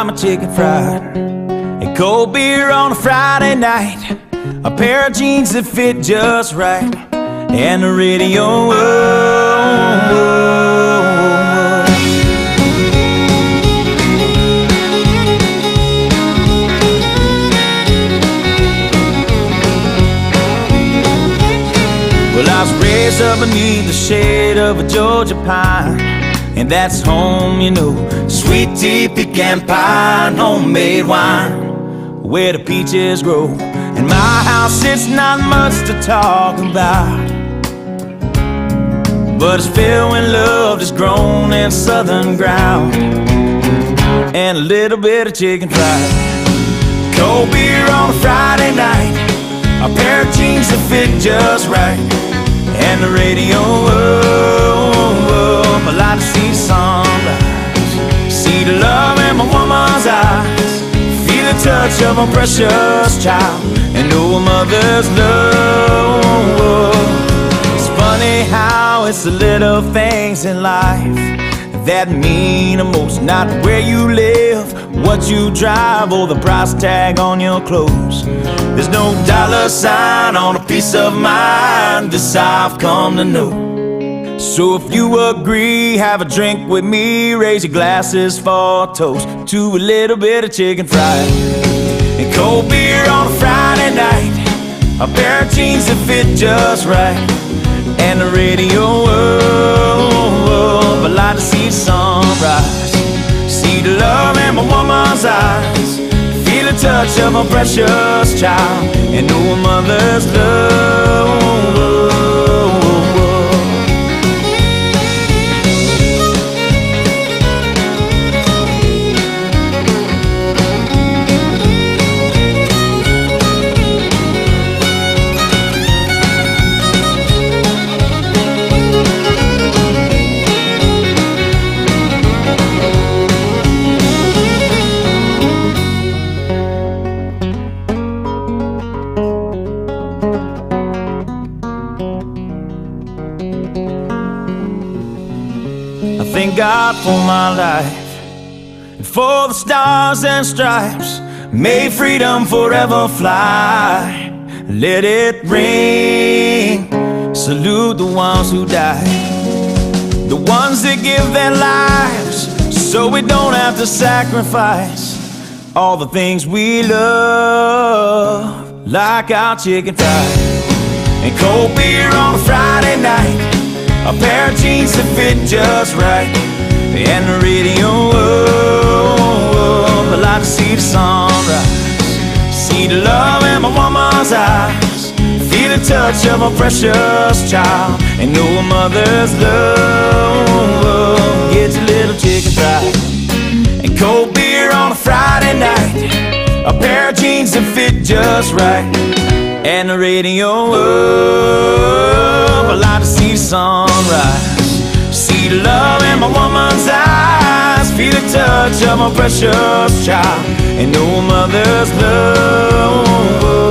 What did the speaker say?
my chicken fried, a cold beer on a Friday night, a pair of jeans that fit just right, and the radio. Well, I was raised up beneath the shade of a Georgia pine, and that's home, you know. Sweet tea, pecan pie, and homemade wine, where the peaches grow. In my house, it's not much to talk about, but it's filled with love that's grown in southern ground, and a little bit of chicken fried, cold beer on a Friday night, a pair of jeans that fit just right, and the radio up. I like to see the sunrise, see the love in my woman's eyes, feel the touch of a precious child, and know a mother's love. It's funny how it's the little things in life that mean the most. Not where you live, what you drive, or the price tag on your clothes. There's no dollar sign on a peace of mind, this I've come to know. So if you agree, have a drink with me, raise your glasses for a toast to a little bit of chicken fried, and cold beer on a Friday night, a pair of jeans that fit just right, and the radio up. I like to see the sunrise, see the love in my woman's eyes, feel the touch of a precious child, and know a mother's love. Thank God for my life, and for the stars and stripes. May freedom forever fly. Let it ring. Salute the ones who died, the ones that give their lives so we don't have to sacrifice all the things we love, like our chicken fried, and cold beer on a Friday night, a pair of jeans that fit just right, and the radio up. I like to see the sunrise, see the love in my woman's eyes, feel the touch of a precious child, and know a mother's love. Get your little chicken fried, and cold beer on a Friday night, a pair of jeans that fit just right, and the radio up. I like to see the sunrise, see the love in my woman's eyes, feel the touch of a precious child, and know a mother's love.